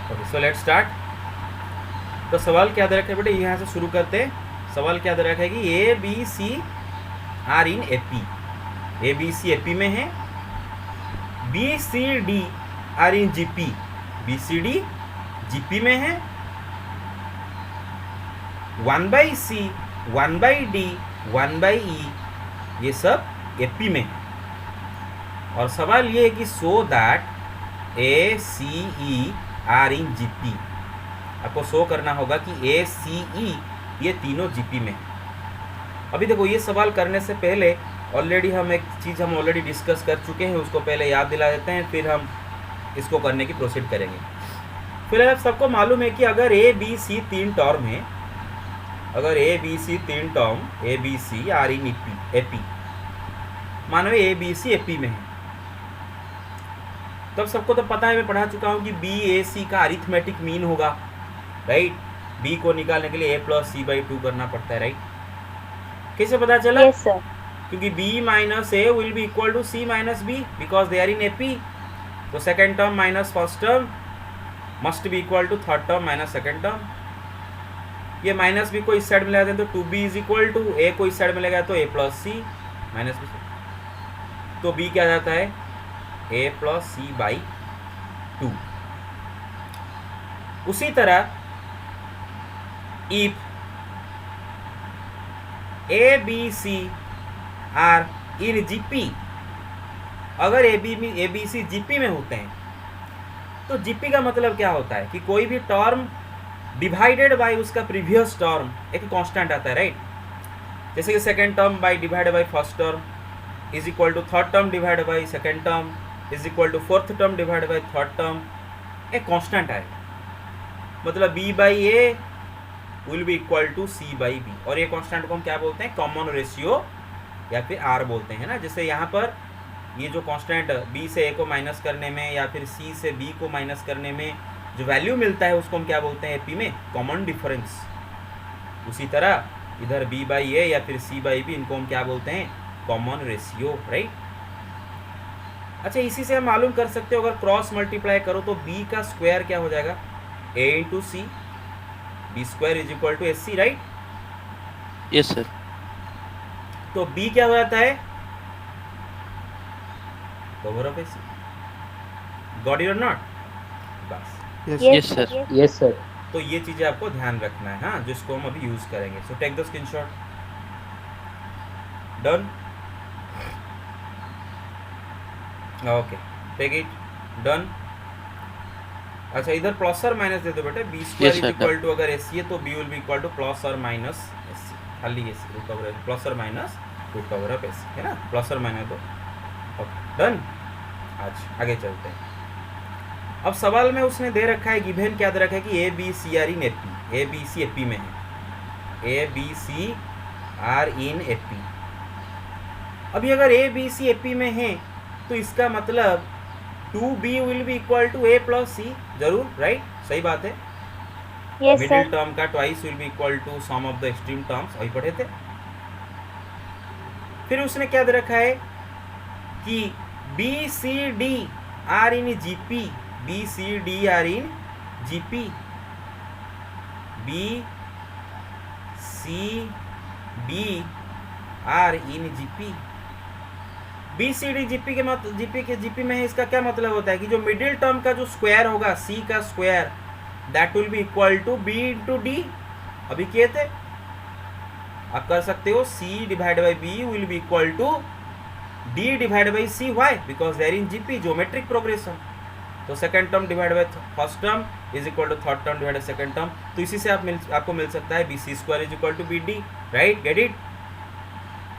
Okay, so let's start. तो सवाल क्या दे रखा है बेटे, यहाँ से शुरू करते हैं। सवाल क्या दे रखा है कि A B C are in AP. A B C AP में है, B C D are in GP, B C D GP में है, 1/C 1/D 1/E ये सब एपी में है। और सवाल ये है कि so that A C E are in GP, आपको शो करना होगा कि ए सी ई ये तीनों जीपी में है। अभी देखो, ये सवाल करने से पहले ऑलरेडी हम एक चीज़ हम ऑलरेडी डिस्कस कर चुके हैं, उसको पहले याद दिला देते हैं, फिर हम इसको करने की प्रोसीड करेंगे। फिर आप सबको मालूम है कि अगर ए बी सी तीन टर्म है, अगर ए बी सी तीन term A B C are in AP, मानो ए बी सी एपी में है, तब सबको तो पता है, मैं पढ़ा चुका हूँ कि बी ए सी का अरिथमेटिक मीन होगा, राइट। बी को निकालने के लिए a+c/2 करना पड़ता है, राइट। कैसे पता चला? Yes, sir. क्योंकि b minus A will be equal to c minus B because they are in AP. तो second term minus first term must be equal to third term minus second term. ये minus B को इस side में ले जाते हैं तो 2b is equal to ए को इस साइड में लेगा तो a+c माइनस बी, तो b क्या जाता है a+c/2। उसी तरह if A B C are in GP, अगर ए बी सी जीपी में होते हैं तो जीपी का मतलब क्या होता है कि कोई भी टर्म डिवाइडेड बाय उसका प्रीवियस टर्म एक कांस्टेंट आता है, राइट। जैसे कि second term by divided by first term is equal to third term divided by second term is equal to fourth term divided by third term, एक constant आएगा। मतलब b/a will be equal to c/b, और ये constant को हम क्या बोलते हैं, कॉमन रेशियो या फिर r बोलते हैं ना। जैसे यहाँ पर ये जो कांस्टेंट b से a को माइनस करने में या फिर c से b को माइनस करने में जो वैल्यू मिलता है उसको हम क्या बोलते हैं एपी में, कॉमन डिफरेंस। उसी तरह इधर b/a या फिर c/b, इनको हम क्या बोलते हैं, कॉमन रेशियो, राइट। अच्छा, इसी से हम मालूम कर सकते हो, अगर क्रॉस मल्टीप्लाई करो तो b का स्क्वायर क्या हो जाएगा, a into C, b square is equal to S C, right. Yes sir. तो b क्या हो जाता है, कवर ऑफ एसी। गॉट इट और नॉट? बस, यस सर। Yes, sir. तो ये चीज़ें आपको ध्यान रखना है, हाँ, जिसको हम अभी यूज़ करेंगे। So take the screenshot. Done, okay, take it, done. अच्छा, इधर प्लस और माइनस दे दो बेटे, B square is equal to, अगर एस सी है तो B will be equal to plus और माइनस एस सी, खाली S C root cover, plus और minus root cover of S C, है ना, प्लस और माइनस दो। Okay, done. आज आगे चलते हैं। अब सवाल में उसने दे रखा है, गिवन क्या दे रखा है कि A B C are in AP, A B C AP में है, A B C are in AP. अभी अगर ए बी सी एपी में है तो इसका मतलब 2b will be equal to a+c, जरूर, राइट, सही बात है। Yes, middle sir. टर्म का twice will be equal to sum of the extreme terms, अभी पढ़े थे। फिर उसने क्या दे रखा है कि B C D are in GP, B C D are in GP, B C D are in GP. B C D GP के जीपी में है, इसका क्या मतलब होता है कि जो मिडिल टर्म का जो स्क्वायर होगा, सी का square, that will be equal to B into D. अभी किए थे, आप कर सकते हो, C divide by B will be equal to D divide by C, why, because there in GP geometric progression. तो second term divide by first term is equal to third term divide by second term. तो इसी से आपको मिल सकता है B C square is equal to B D, right, get it?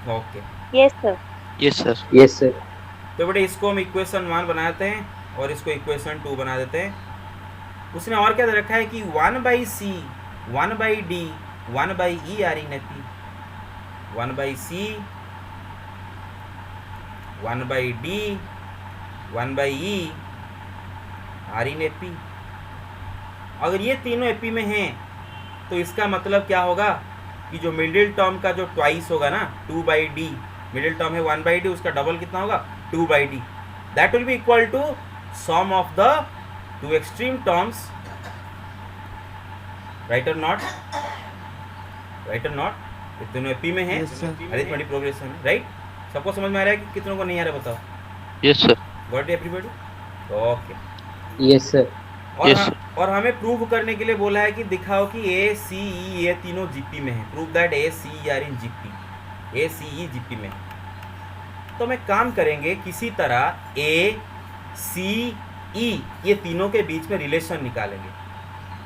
Okay, Yes, sir. Yes sir. Yes, sir. तो बेटे इसको हम इक्वेशन 1 बनाते हैं और इसको इक्वेशन 2 बना देते हैं। उसने और क्या दे रखा है कि 1/c 1/d 1/e are in AP, 1/c 1/d 1/e are in AP. अगर ये तीनों एपी में हैं तो इसका मतलब क्या होगा कि जो मिडिल टर्म का जो ट्वाइस होगा ना, 2/d, मिडिल टर्म है 1/d, उसका डबल कितना होगा, 2/d, that will be equal to sum of the two extreme terms right और नॉट, राइट और नॉट, ये दोनों एपी में है, Yes, sir. अरिथमेटिक प्रोग्रेशन है, राइट। सबको समझ में आ रहा है कि कितनों को नहीं आ रहा बताओ? Yes, sir. Got everybody? Okay. Yes sir. Yes, और हमें प्रूव करने के लिए बोला है कि दिखाओ कि ए सी ई ये तीनों जीपी में है। Prove that A C E are in GP, A C E GP में है। तो मैं काम करेंगे किसी तरह ए सी ई ये तीनों के बीच में रिलेशन निकालेंगे।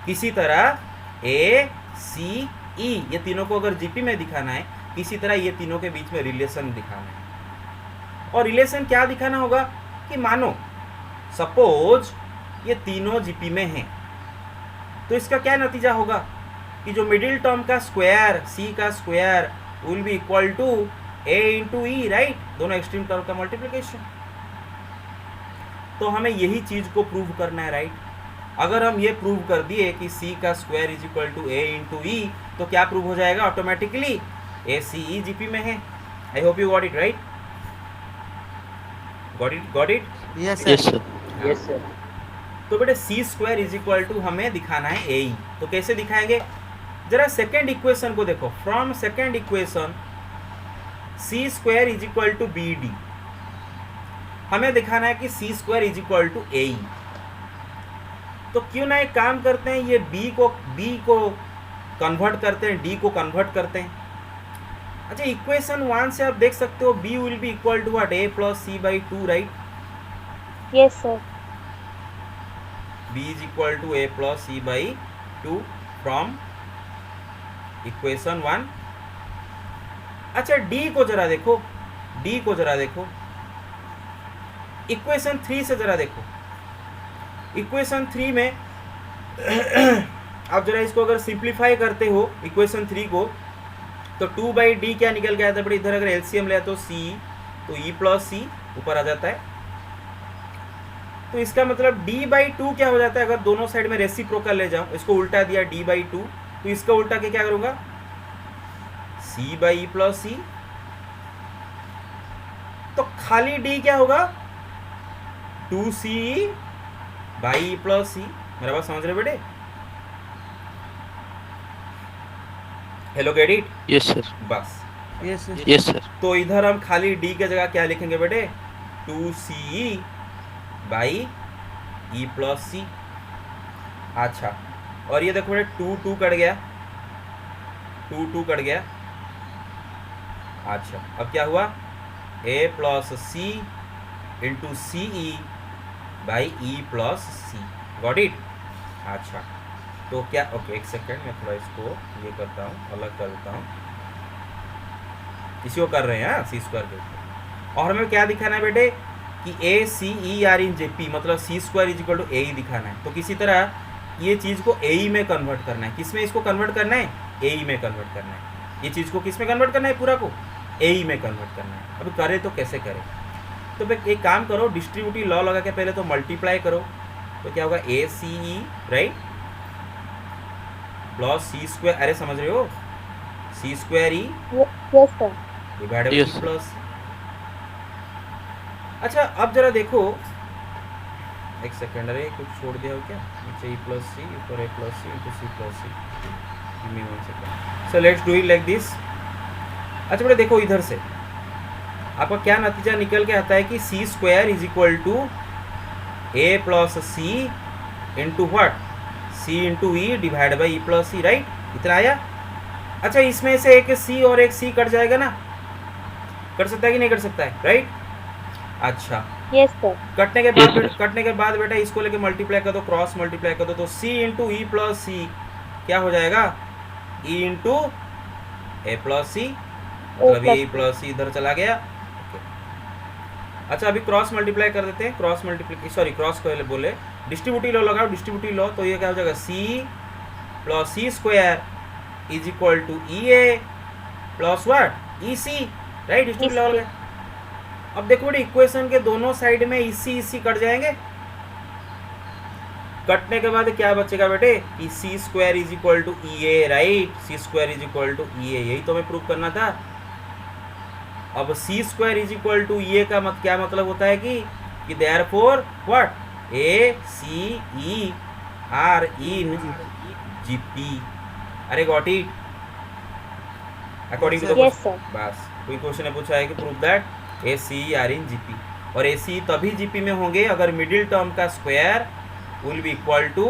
किसी तरह ए सी ई ये तीनों को अगर जीपी में दिखाना है, किसी तरह ये तीनों के बीच में रिलेशन दिखाना है। और रिलेशन क्या दिखाना होगा कि मानो सपोज ये तीनों जीपी में हैं, तो इसका क्या नतीजा होगा कि जो मिडिल टर्म का स्क्वायर सी का square will be equal to A into E, right, दोनों एक्सट्रीम टर्म का मल्टीप्लिकेशन। तो हमें यही चीज को प्रूव करना है, राइट। अगर हम ये प्रूव कर दिए कि सी का square is equal to A into E, तो क्या प्रूव हो जाएगा ऑटोमेटिकली? ए सी ई जीपी में है। आई hope you got it, right? Got it? Yes, yes, sir. sir. Yes sir. तो बेटे सी स्क्वायर इज इक्वल टू हमें दिखाना है ए ई। तो कैसे दिखाएंगे? जरा सेकेंड इक्वेशन को देखो। From second equation C square is equal to B D, हमें दिखाना है कि C square is equal to A E. तो क्यों ना एक काम करते हैं, ये बी को कन्वर्ट करते हैं, डी को कन्वर्ट करते हैं। अच्छा, इक्वेशन 1 से आप देख सकते हो B will be equal to what? A plus C by 2, right? Yes, sir. b is equal to a plus c by 2 from equation 1। अच्छा, d को जरा देखो, d को जरा देखो, इक्वेशन 3 से जरा देखो। इक्वेशन 3 में आप जरा इसको अगर सिंप्लीफाई करते हो इक्वेशन 3 को, तो 2 बाई डी क्या निकल गया था? बड़ी इधर अगर एलसीएम ले तो c, तो e प्लस सी ऊपर आ जाता है। तो इसका मतलब d बाई 2 क्या हो जाता है? अगर दोनों साइड में रेसिप्रोकल ले जाऊं, इसको उल्टा दिया d बाई 2, तो इसका उल्टा के क्या करूंगा? c बाई e प्लस सी। तो खाली d क्या होगा? 2c बाई e प्लस सी। मेरा बात समझ रहे बेटे? Hello get it? Yes, sir. बस। Yes, sir. Yes, sir. तो इधर हम खाली d की जगह क्या लिखेंगे बेटे? 2c बाई ई प्लस सी। अच्छा, और ये देखो बेटे 2 कट गया, 2 कट गया। अच्छा, अब क्या हुआ? a plus C into C E by E plus C. Got it? अच्छा, तो क्या, ओके एक सेकेंड, मैं थोड़ा इसको ये करता हूँ, अलग कर देता हूँ। इसी को कर रहे हैं सी स्क्वायर के ऊपर। और हमें क्या दिखाना है बेटे कि ए C E are in JP, मतलब सी square is equal to A ई दिखाना है। तो किसी तरह ये चीज़ को ए ई में कन्वर्ट करना है। किस में इसको कन्वर्ट करना है? ए ई में कन्वर्ट करना है। ये चीज़ को किस में कन्वर्ट करना है? पूरा को ए ई में कन्वर्ट करना है। अब करे तो कैसे करें? तो भाई एक काम करो, डिस्ट्रीब्यूटिव लॉ लगा के पहले तो मल्टीप्लाई करो। तो क्या होगा? A C E, right, plus C square, अरे समझ रहे हो? C square E Yes, sir. Divided by Yes, C sir. Plus. अच्छा, अब जरा देखो, एक सेकेंड, अरे कुछ छोड़ दिया हो क्या? नीचे ई प्लस सी, ऊपर A plus C into C plus C. Give me 1 second. So let's do it like this. अच्छा बेटा देखो, इधर से आपका क्या नतीजा निकल के आता है कि C square is equal to A plus C into what? C into E divide by E plus C, right? इतना आया। अच्छा, इसमें से एक सी और एक सी कट जाएगा ना? कट सकता है कि नहीं कट सकता है, राइट? अच्छा, Yes, sir. कटने के Yes, बाद sir. कटने के बाद बेटा इसको लेके मल्टीप्लाई कर दो, क्रॉस मल्टीप्लाई कर दो, तो सी इंटू ई प्लस सी क्या हो जाएगा? ई इंटू ए प्लस सी, मतलब plus ए प्लस सी इधर चला गया। Okay. अच्छा, अभी क्रॉस मल्टीप्लाई कर देते हैं। क्रॉस मल्टीप्लाई, सॉरी क्रॉस को बोले, डिस्ट्रीब्यूटिव लॉ लगाओ, डिस्ट्रीब्यूटिव लॉ। तो ये क्या हो जाएगा? C plus C square is equal to E A plus what? E C, right? Distributive law लगा। अब देखो बेटे, इक्वेशन के दोनों साइड में इसी कट जाएंगे। कटने के बाद क्या बचेगा बेटे? कि C square is equal to E A, right? C square is equal to E A, यही तो हमें प्रूव करना था। अब C square is equal to E A का क्या मतलब होता है कि therefore what? A C E are in GP. अरे got it according to the Yes, sir. बस कोई क्वेश्चन ने पूछा है कि prove that A C are in GP, और ए सी तभी जीपी में होंगे अगर मिडिल टर्म का square will be equal to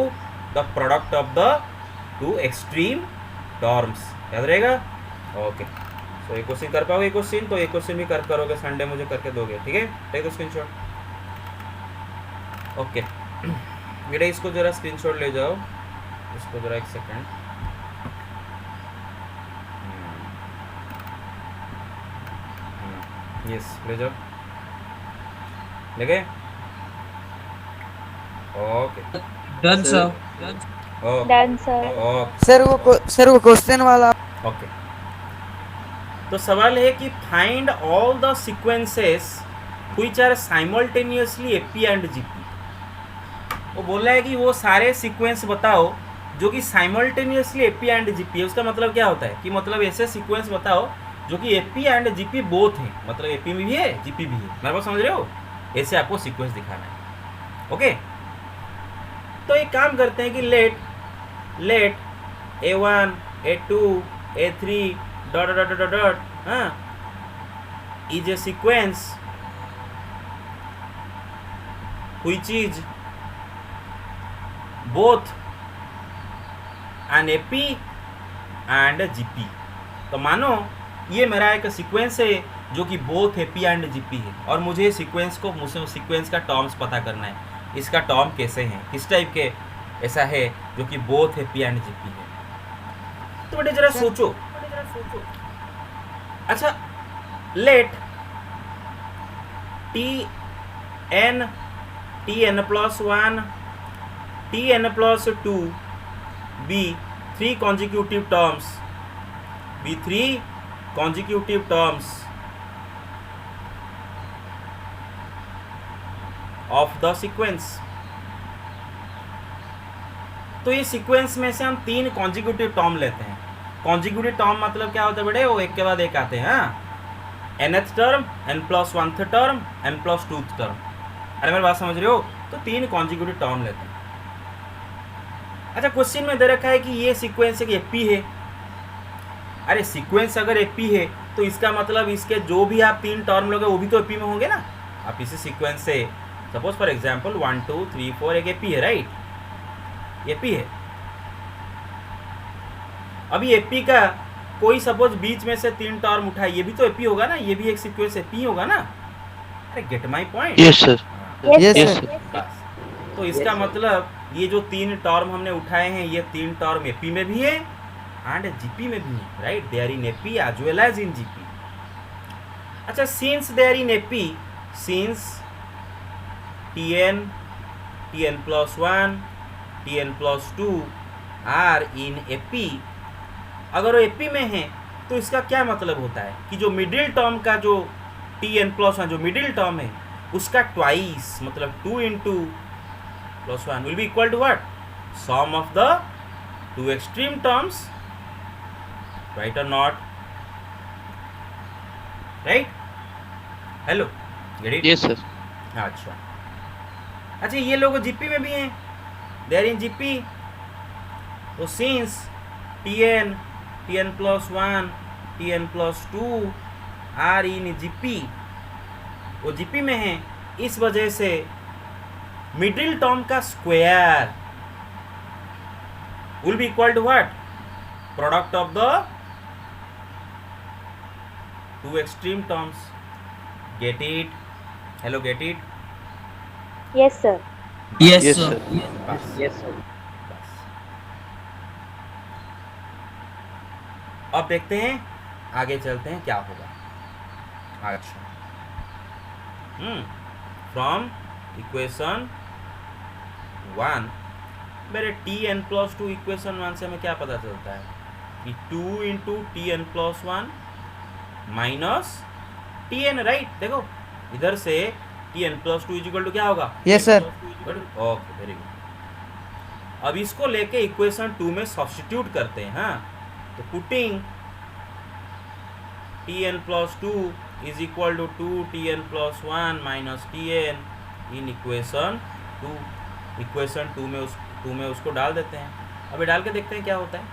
the product of the two extreme terms. याद रहेगा? ओके, तो एक क्वेश्चन कर पाओगे क्वेश्चन, तो एक क्वेश्चन भी करोगे संडे मुझे करके दोगे, ठीक है? Take a screenshot. ओके बेटा इसको जरा स्क्रीनशॉट ले जाओ, इसको जरा एक सेकंड। यस ले जाओ, ले गए? Okay done sir. Okay Done, sir. Okay sir वो क्वेश्चन वाला ओके। तो सवाल है कि find all the sequences which are simultaneously AP and GP. वो बोल रहा है कि वो सारे सीक्वेंस बताओ जो कि साइमल्टेनियसली एपी एंड जीपी है। उसका मतलब क्या होता है कि मतलब ऐसे सीक्वेंस बताओ जो कि एपी एंड जीपी बोथ हैं, मतलब एपी में भी है जीपी भी है। मेरे को समझ रहे हो? ऐसे आपको सीक्वेंस दिखाना है। ओके, तो एक काम करते हैं कि let A1 A2 A3 dot dot dot dot हाँ is a sequence which is both an AP and GP. तो मानो ये मेरा एक सीक्वेंस है जो कि बोथ एपी एंड जीपी है, और मुझे सीक्वेंस का टर्म्स पता करना है। इसका टर्म कैसे हैं, किस टाइप के ऐसा है जो कि बोथ एपी एंड जीपी है। तो बेटे जरा सोचो। अच्छा, late tn plus 1 tn plus 2 be three consecutive terms of the sequence। तो ये सीक्वेंस में से हम 3 कॉन्जिक्यूटिव टर्म लेते हैं। कॉन्जिक्यूटिव टर्म मतलब क्या होता है बेटे? वो एक के बाद एक आते हैं। हाँ, nth term, n+1th term, n+2th term. अरे मेरी बात समझ रहे हो? तो 3 कॉन्जिक्यूटिव टर्म लेते हैं। अच्छा, क्वेश्चन में दे रखा है कि ये सीक्वेंस एक एपी है। अरे सीक्वेंस अगर एपी है तो इसका मतलब इसके जो भी आप 3 टर्म लोगे वो भी तो एपी में होंगे ना। आप इसी सीक्वेंस से सपोज फॉर एग्जांपल 1 2 3 4 एक एपी है, राइट? एपी है। अभी एपी का कोई सपोज बीच में से 3 टर्म उठाए, ये भी तो एपी होगा ना, ये भी एक सीक्वेंस एपी होगा ना। अरे gate my point? Yes sir. Yes, Yes, sir. sir. बस। तो इसका मतलब ये जो 3 टर्म हमने उठाए हैं, ये 3 टर्म एपी में भी है एंड जीपी में भी है, right? They are in AP as well as in GP. अच्छा, since they are in AP, since tn+1 tn+2 are in AP, अगर वो एपी में है तो इसका क्या मतलब होता है कि जो मिडिल टर्म का जो tn+1 जो मिडिल टर्म है उसका ट्वाइस मतलब 2 into +1 will be equal to what? Sum of the 2 extreme terms, right or not? Right? Hello, get it? Yes sir. अच्छा, ये लोग जीपी में भी हैं, दे आर इन जीपी। तो since tn+1 tn+2 are in GP, वो GP में है, इस वजह से मिडिल टर्म का square will be equal to what? Product of the 2 extreme terms. Get it? Hello, get it? Yes, sir. Yes yes sir. Sir. बस। अब देखते हैं, आगे चलते हैं क्या होगा। अच्छा, फ्रॉम इक्वेशन 1 मेरे tn+2 इक्वेशन 1 से हमें क्या पता चलता है कि 2 into tn+1 minus tn, right? देखो इधर से tn+2 इक्वल टू क्या होगा? Yes, sir. Okay, very good. अब इसको लेके इक्वेशन 2 में सब्स्टिट्यूट करते हैं। हाँ, तो putting tn+2 is equal to 2 tn+1 minus tn in equation 2। Equation 2 में उसको डाल देते हैं। अभी डाल के देखते हैं क्या होता है।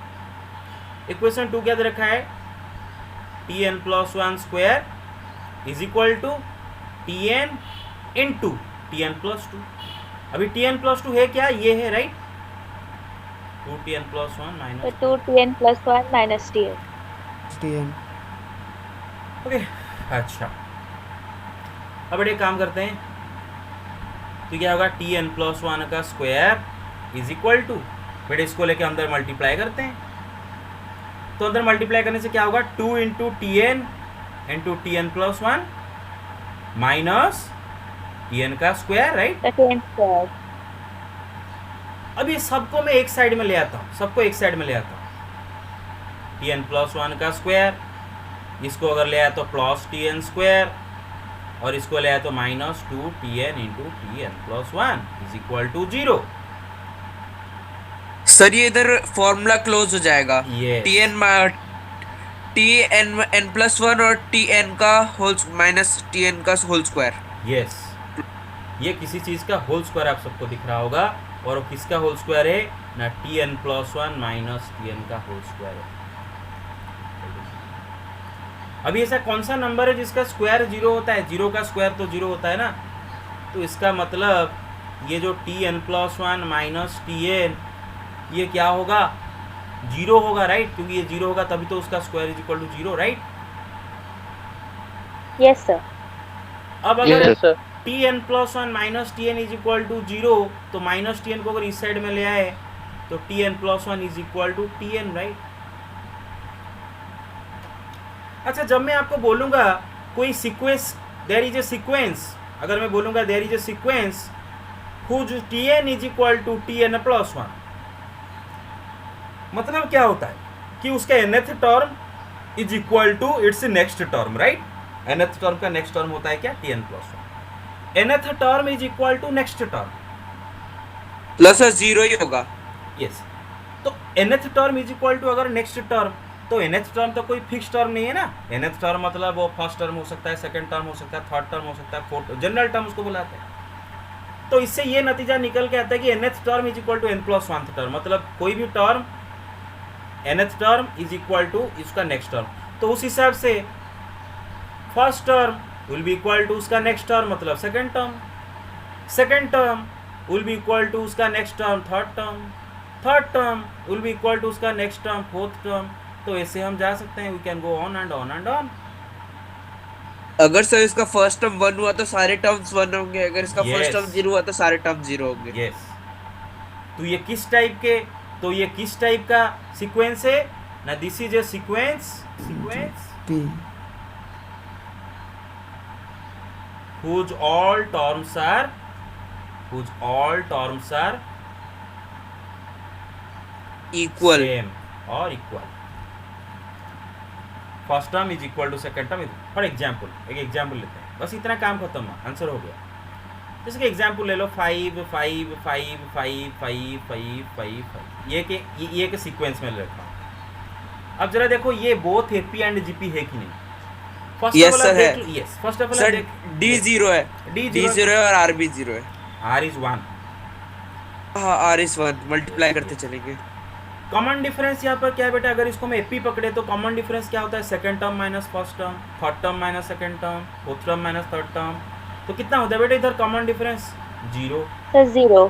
इक्वेशन 2 क्या दे रखा है, T N plus one square is equal to T N into T N plus two. अभी टी एन प्लस टू है क्या, ये है राइट, 2tn प्लस वन तो minus 2tn plus 1 minus tn. TN okay. अच्छा अब एक काम करते हैं, तो क्या होगा, टी एन प्लस वन का स्क्वायर इज इक्वल टू, बेटे इसको लेके अंदर मल्टीप्लाई करते हैं, तो अंदर मल्टीप्लाई करने से क्या होगा, 2 into T N into T N plus one minus T N का square right. The tn square. अब ये सबको मैं एक साइड में ले आता हूँ, सबको एक साइड में ले आता हूँ, टी एन प्लस वन का स्क्वायर, इसको अगर ले आया तो प्लस टी एन स्क्वायर, और इसको ले आया तो minus 2tn into T N plus one is equal to 0। Sir ये इधर फॉर्मूला क्लोज हो जाएगा, Yes. T N plus one और टी एन का होल माइनस टी एन का होल स्क्वायर। यस, ये किसी चीज़ का होल स्क्वायर आप सबको दिख रहा होगा, और वो किसका होल स्क्वायर है ना, T N plus one minus T N का होल स्क्वायर है। अभी ऐसा कौन सा नंबर है जिसका स्क्वायर 0 होता है, 0 का स्क्वायर तो 0 होता है ना, तो इसका मतलब ये जो T N plus one minus T N ये क्या होगा, 0 होगा राइट, क्योंकि ये 0 होगा तभी तो उसका square is equal to 0 right. Yes, sir. अब अगर yes sir. T N plus one minus T N is equal to 0, तो माइनस टी एन को अगर इस साइड में ले आए तो T N plus one is equal to T N right. अच्छा, जब मैं आपको बोलूँगा कोई sequence, there is a sequence, अगर मैं बोलूँगा there is a sequence whose T N is equal to T N plus one, मतलब क्या होता है कि उसका nth term is equal to its next term right. nth term का नेक्स्ट टर्म होता है क्या, T N plus one, nth term is equal to next term, plus 0 ही होगा। यस। तो nth term is equal to अगर next term, तो nth term तो कोई फिक्स टर्म नहीं है ना, nth टर्म मतलब वो फर्स्ट टर्म हो सकता है, सेकंड टर्म हो सकता है, थर्ड टर्म हो सकता है, फोर्थ, जनरल टर्म उसको बुलाते हैं। तो इससे ये नतीजा निकल के आता है कि nth term is equal to n plus one term, मतलब कोई भी term nth term is equal to इसका नेक्स्ट टर्म, तो उस हिसाब से first term will be equal to उसका नेक्स्ट टर्म मतलब second term, second term will be equal to उसका next term third term, third term will be equal to उसका next term fourth term. तो ऐसे हम जा सकते हैं, we can go on and on and on. अगर सर इसका फर्स्ट टर्म 1 हुआ तो सारे टर्म्स 1 होंगे, अगर इसका Yes. फर्स्ट टर्म 0 हुआ तो सारे टर्म 0 होंगे। यस, तो ये किस टाइप के, तो ये किस टाइप का सीक्वेंस है ना, this is a sequence P whose all terms are equal. same or equal, first term is equal to second term. For example, एक एग्जाम्पल लेते हैं, बस इतना काम खत्म हुआ, आंसर हो गया। जैसे कि एग्जाम्पल ले लो 5 5 5 5 5 5 5 5, ये के सीक्वेंस में ले रखा हूँ। अब जरा देखो ये बोथ एपी एंड जीपी है कि नहीं। First Yes, of sir, all है। देख, yes, first of all sir देख, D 0 है, D D 0 है और R भी 0 है। R is 1। हाँ R is 1, मल्टीप्लाई करते चलेंगे। कॉमन डिफरेंस यहाँ पर क्या है बेटा, अगर इसको मैं एपी पकड़े तो कॉमन डिफरेंस क्या होता है, second term minus first term, third term minus second term, fourth term minus third term, तो कितना होता है बेटा इधर कॉमन डिफरेंस 0। Sir, 0.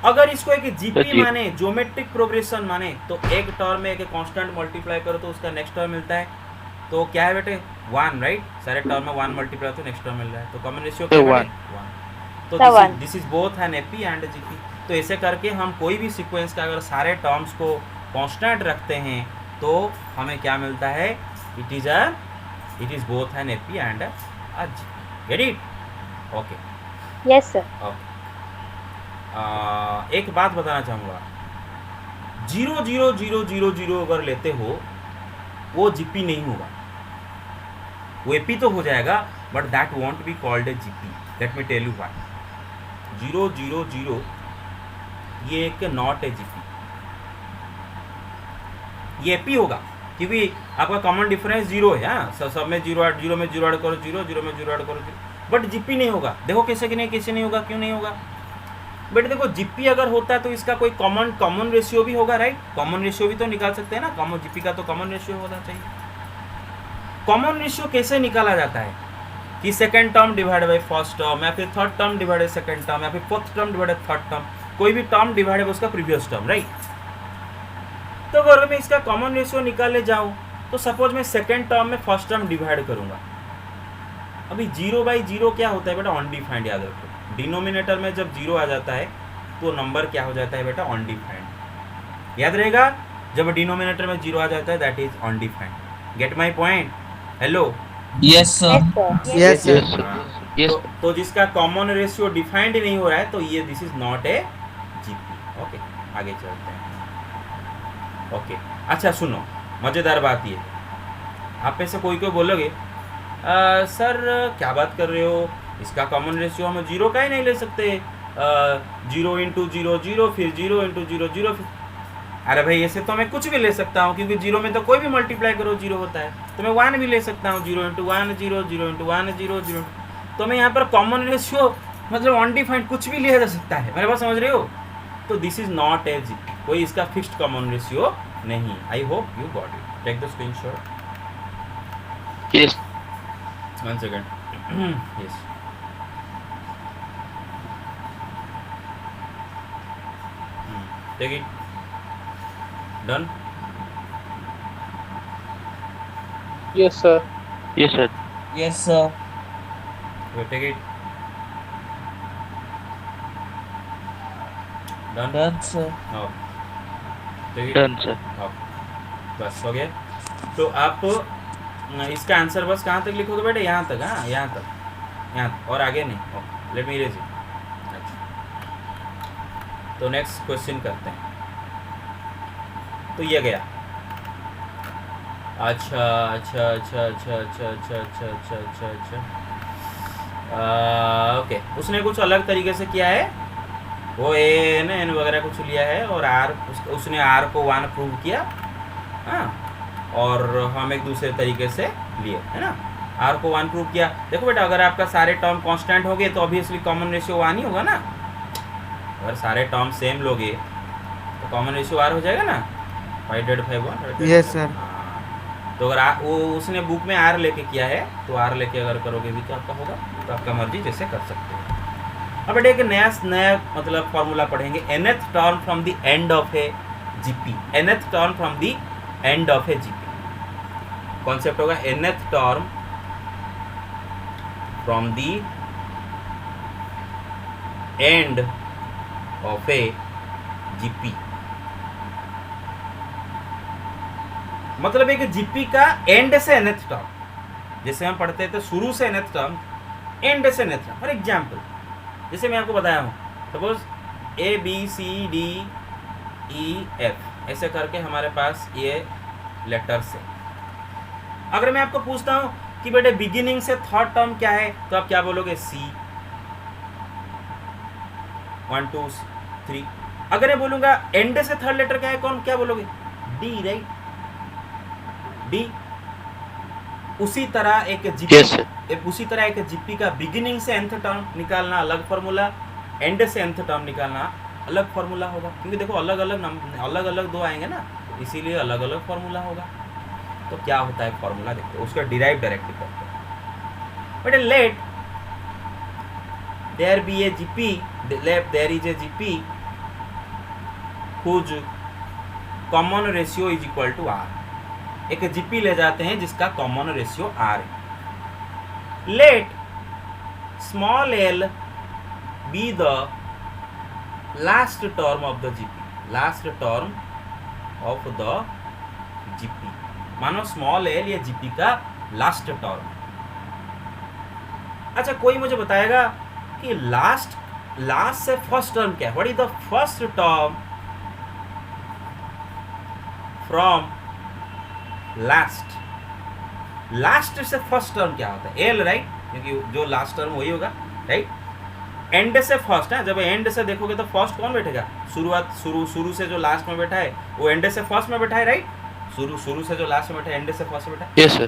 अगर इसको एक जीपी जी। माने, ज्योमेट्रिक प्रोग्रेशन माने, तो एक टर्म में एक कांस्टेंट मल्टीप्लाई करो तो उसका नेक्स्ट टर्म मिलता है, तो क्या है बेटे 1 राइट, सारे टर्म में 1 मल्टीप्लाई तो नेक्स्ट टर्म मिल रहा है, तो कॉमन रेशियो क्या तो है 1। 1। तो तो 1। This is both an AP and GP. तो ऐसे करके हम कोई भी सीक्वेंस का अगर सारे टर्म्स को कांस्टेंट रखते हैं तो हमें क्या मिलता है, it is both an AP and a GP. Get it? Okay Yes, sir. Okay. एक बात बताना चाहूँगा, 0 0 0 0 0 अगर लेते हो वो जीपी नहीं होगा, वो एपी तो हो जाएगा, but that won't be called a GP. Let me tell you why. 0 0 0 ये एक नॉट ए जीपी, ये एपी होगा क्योंकि आपका कॉमन डिफरेंस 0 है। हाँ, सब में 0 ऐड, 0 में 0 ऐड करो 0, 0 में 0 ऐड करो 0, बट जीपी नहीं होगा। देखो कैसे कि नहीं, कैसे नहीं होगा, क्यों नहीं होगा? बट देखो जीपी अगर होता है तो इसका कोई कॉमन रेशियो भी होगा, राइट? कॉमन रेशियो भी तो निकाल सकते हैं ना, कॉमन जीपी का तो कॉमन रेशियो होना चाहिए। कॉमन रेशियो कैसे निकाला जाता है कि second term divide by first term, या फिर third term divide by second term, या फिर fourth term divide by third term, कोई भी टर्म डिवाइड बाय उसका प्रीवियस टर्म, राइट? तो अगर मैं इसका कॉमन रेशियो निकालने जाऊँ तो सपोज मैं सेकंड टर्म में फर्स्ट टर्म डिवाइड करूँगा। अभी 0/0 क्या होता है बेटा? अनडिफाइंड, याद रखो। डिनोमिनेटर में जब 0 आ जाता है तो नंबर क्या हो जाता है बेटा? अनडिफाइंड। याद रहेगा, जब डिनोमिनेटर में 0 आ जाता है that is undefined. Gate my point? Hello? Yes, sir. Yes, sir. Yes, sir. Yes, sir. Yes. तो जिसका कॉमन रेशियो डिफाइंड नहीं हो रहा है तो ये this is not a GP. Okay, आगे चलते हैं। ओके, अच्छा सुनो, मज़ेदार बात ये, आप में से कोई बोलोगे सर क्या बात कर रहे हो, इसका कॉमन रेशियो हम 0 का ही नहीं ले सकते? 0 × 0 0, फिर 0 × 0 0, फिर अरे भाई ऐसे तो मैं कुछ भी ले सकता हूँ, क्योंकि 0 में तो कोई भी मल्टीप्लाई करो 0 होता है। तो मैं 1 भी ले सकता हूँ, 0 × 1 0, 0 × 1 0 0। तो मैं यहाँ पर कॉमन रेशियो मतलब अनडिफाइंड कुछ भी लिया जा सकता है, मेरे बात समझ रहे हो? तो this is not a GP, कोई इसका फिक्स्ड कॉमन रेशियो नहीं। I hope you got it. Take the screenshot. Yes. 1 second। yes। Take it। Done। Yes, sir. Yes, sir. Yes, sir. Okay, take it। Done। Done, sir. हाँ। Take it। Done, sir. हाँ। बस हो गया। तो आप इसका answer बस कहाँ तक लिखोगे बेटा? यहाँ तक। हाँ, यहाँ तक, यहाँ तक, और आगे नहीं। Late me erase it. तो नेक्स्ट क्वेश्चन करते हैं। तो ये गया। अच्छा अच्छा अच्छा अच्छा अच्छा अच्छा अच्छा अच्छा अच्छा अच्छा ओके, उसने कुछ अलग तरीके से किया है, वो एन एन वगैरह कुछ लिया है, और आर उसने आर को 1 प्रूव किया। हाँ, और हम एक दूसरे तरीके से लिए, है ना? आर को 1 प्रूव किया। देखो बेटा, अगर आपका सारे टर्म कांस्टेंट हो गए तो ऑब्वियसली कॉमन रेशियो 1 ही होगा ना। अगर सारे टर्म सेम लोगे तो कॉमन रेशियो आर हो जाएगा ना। 5/5 Yes, sir. तो अगर वो उसने बुक में आर लेके किया है तो आर लेके अगर करोगे भी तो आपका होगा, तो आपका मर्जी जैसे कर सकते हो। अब बेटा एक नया मतलब फॉर्मूला पढ़ेंगे। nth term from the end of a GP. nth term from the end of a GP concept होगा nth term from the end of a GP. मतलब एक जीपी का एंड से nth टर्म, जैसे हम पढ़ते थे शुरू से nth टर्म, एंड से nth टर्म। फॉर एग्जाम्पल, जैसे मैं आपको बताया हूँ, सपोज ABCDEF ऐसे करके हमारे पास ये लेटर्स है। अगर मैं आपको पूछता हूँ कि बेटे बिगिनिंग से थर्ड टर्म क्या है, तो आप क्या बोलोगे? C 1 2 3। अगर मैं बोलूँगा एंड से थर्ड लेटर क्या है, कौन क्या बोलोगे? D, right? डी। उसी तरह एक जीपी Yes, sir. उसी तरह एक जीपी का बिगिनिंग से nth टर्म निकालना अलग फार्मूला, एंड से nth टर्म निकालना अलग फार्मूला होगा, क्योंकि देखो अलग अलग दो आएंगे ना, इसीलिए अलग अलग फार्मूला होगा। तो क्या होता है फार्मूला, देखते हैं उसका डिराइव डायरेक्टली करते हैं। But let there be a GP, there is a GP whose common ratio is equal to R. एक जीपी ले जाते हैं जिसका कॉमन रेशियो आर है। Let small L be the last term of the GP. Last term of the GP, मानो small L ये GP का last term. अच्छा, कोई मुझे बताएगा कि लास्ट से फर्स्ट टर्म क्या है? What is the first term from last से फर्स्ट टर्म क्या होता है? L, right? क्योंकि जो लास्ट टर्म वही होगा, राइट? एंड से फर्स्ट है, जब एंड से देखोगे तो फर्स्ट कौन बैठेगा? शुरू से जो लास्ट में बैठा है वो एंड से फर्स्ट में बैठा है, राइट? शुरू से जो लास्ट में बैठा है एंड से फर्स्ट में बैठा है। Yes, sir.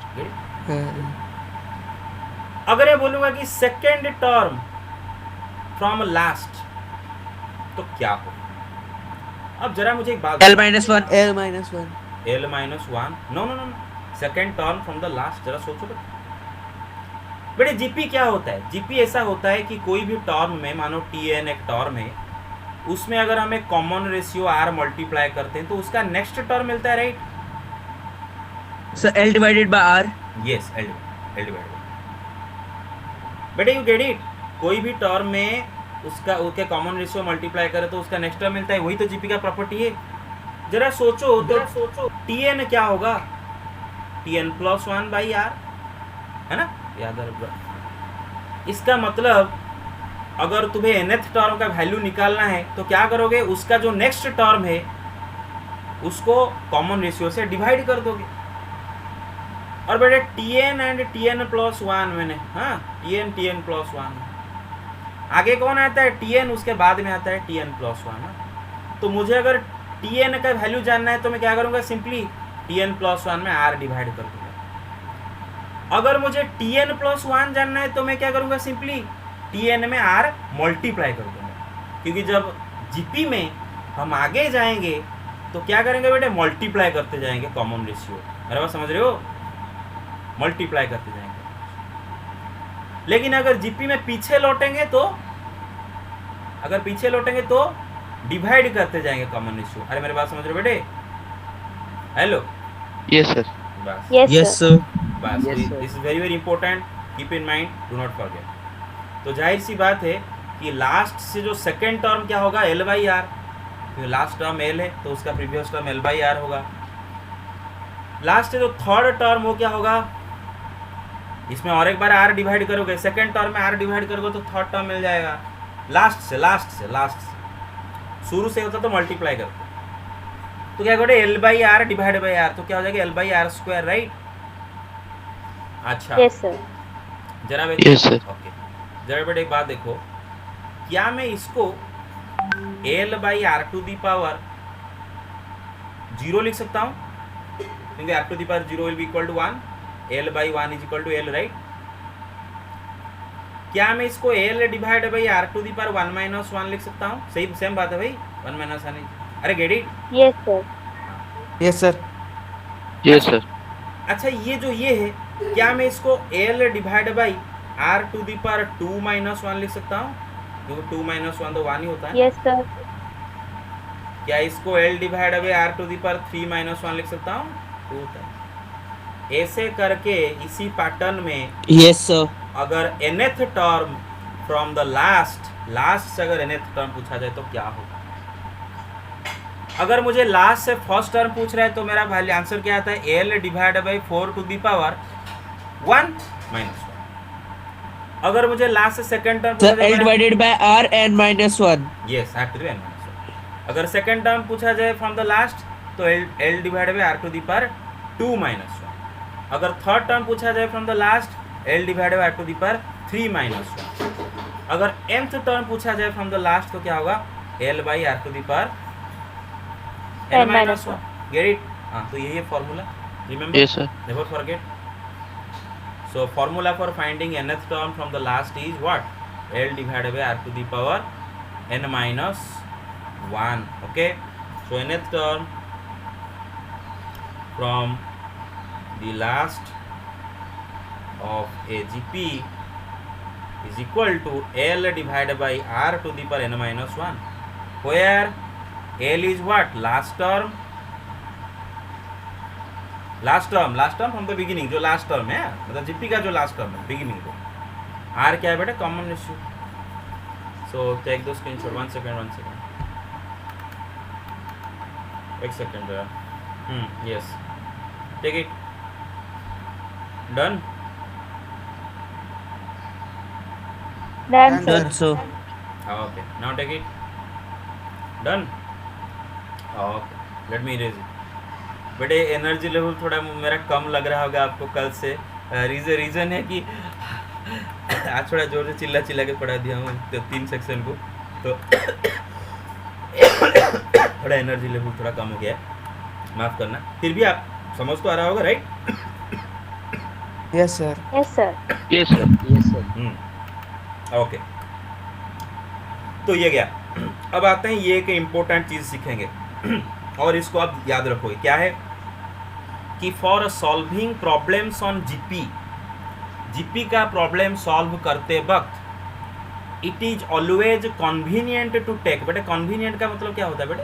अगर मैं बोलूंगा कि सेकेंड टर्म फ्रॉम लास्ट, तो क्या हो? अब जरा मुझे एक बात L minus 1. L minus 1. L minus 1, no no no, second term from the last, जरा सोचो बेटे जीपी क्या होता है? जीपी ऐसा होता है कि कोई भी टर्म में, मानो टीएन एक टर्म है, उसमें अगर हम एक कॉमन रेशियो आर मल्टीप्लाई करते हैं तो उसका नेक्स्ट टर्म मिलता है, right? So L divided by R. Yes, L divided. बेटे यू गेट इट? कोई भी टर्म में उसके कॉमन रेशियो मल्टीप्लाई करे तो उसका नेक्स्ट टर्म मिलता है, वही तो जीपी का प्रॉपर्टी है। जरा सोचो तो टीएन क्या होगा? टीएन प्लस 1 बाई आर, है ना? याद रखो। इसका मतलब अगर तुम्हें nth टर्म का वैल्यू निकालना है तो क्या करोगे? उसका जो नेक्स्ट टर्म है उसको कॉमन रेशियो से डिवाइड कर दोगे। और बेटे टीएन एंड टीएन प्लस 1 मैंने, हाँ, टीएन प्लस 1, आगे कौन आता है? टीएन, उसके बाद में आता है टीएन प्लस 1। तो मुझे अगर टीएन का वैल्यू जानना है तो मैं क्या करूँगा? सिंपली टीएन प्लस 1 में आर डिवाइड कर दूंगा। अगर मुझे टीएन प्लस 1 जानना है तो मैं क्या करूँगा? सिंपली टीएन में आर मल्टीप्लाई कर दूंगा, क्योंकि जब जीपी में हम आगे जाएंगे तो क्या करेंगे बेटे? मल्टीप्लाई करते जाएंगे कॉमन रेशियो। मेरा बात समझ रहे हो? मल्टीप्लाई करते जाएंगे। लेकिन अगर जीपी में पीछे लौटेंगे तो डिवाइड करते जाएंगे कॉमन रेशियो। अरे मेरे बात समझ रहे हो बेटे? Hello, Yes, sir. बस Yes, sir. बस, Yes, sir. This is very very important, keep in mind, do not forget. तो जाहिर सी बात है कि लास्ट से जो सेकेंड टर्म क्या होगा? एल बाई आर, क्योंकि लास्ट टर्म एल है तो उसका previous term L by R होगा। लास्ट से जो थर्ड टर्म वो क्या होगा? इसमें और एक बार आर डिवाइड करोगे, सेकेंड टर्म में आर डिवाइड करोगे तो थर्ड टर्म मिल जाएगा। लास्ट से शुरू से होता तो मल्टीप्लाई करते, तो क्या करोगे? L by R divide by R, तो क्या हो जाएगा? L by R square, right? अच्छा, Yes, sir. जरा बेटे, Yes, sir. ओके, जरा बेटे एक बात देखो, क्या मैं इसको L by R to the power 0 लिख सकता हूँ? क्योंकि R to the power 0 will be equal to 1, L by 1 is equal to L, right? क्या मैं इसको L divide by R to the power 1 minus 1 लिख सकता हूँ? सही, सेम बात है भाई, 1 माइनस 1। अरे gate it? Yes, sir. Yes, sir. Yes, sir. अच्छा, ये है, क्या मैं इसको L divide by R to the power 2 minus 1 लिख सकता हूँ? क्योंकि 2 माइनस 1 तो 1 ही होता है। Yes, sir. क्या इसको L divide by R to the power 3 minus 1 लिख सकता हूँ? होता है। ऐसे करके इसी पैटर्न में Yes, sir. अगर nth term from the last से अगर nth टर्म पूछा जाए तो क्या होगा? अगर मुझे लास्ट से फर्स्ट टर्म पूछ रहा है तो मेरा वैल्यू आंसर क्या आता है? L divide by 4 to the power 1 minus 1। अगर मुझे लास्ट से second term So L divided by R n minus 1. Yes, R to the n minus 1। अगर सेकंड टर्म पूछा जाए फ्रॉम द लास्ट तो L divide by R to the power 2 minus 1। अगर third term पूछा जाए from the last, L divide by R to the power 3 minus 1। अगर nth term पूछा जाए फ्रॉम द लास्ट तो क्या होगा? L by R to the power n minus 1। Get it? हाँ, तो यही है formula, remember, Yes, sir. Never forget. So formula for finding nth term from the last is what? L divide by R to the power n minus 1। Okay, so nth term फ्रॉम the last of a GP is equal to L divided by R to the power n minus 1, where L is what? Last term from the beginning, जो last term है, मतलब GP का जो last term है beginning को। R क्या है बेटा? common ratio। So take the screenshot, one second, एक second जरा, yes, take it, done? Done, sir. Done, so. Okay, now take it, done? Okay, let me erase it। बेटे energy level थोड़ा मेरा कम लग रहा होगा आपको कल से। रीज़न है कि आज थोड़ा जोर से चिल्ला के पढ़ा दिया हूँ तो 3 सेक्शन को, तो थोड़ा एनर्जी लेवल थोड़ा कम हो गया है, माफ़ करना। फिर भी आप समझ तो आ रहा होगा, right? Yes, sir. Yes, sir. Yes, sir. Yes, sir. Okay, तो ये गया। अब आते हैं, ये एक इम्पोर्टेंट चीज़ सीखेंगे और इसको आप याद रखोगे, क्या है कि for solving problems on GP, GP का प्रॉब्लम सॉल्व करते वक्त it is always convenient to take, बेटे कन्वीनियंट का मतलब क्या होता है बेटे,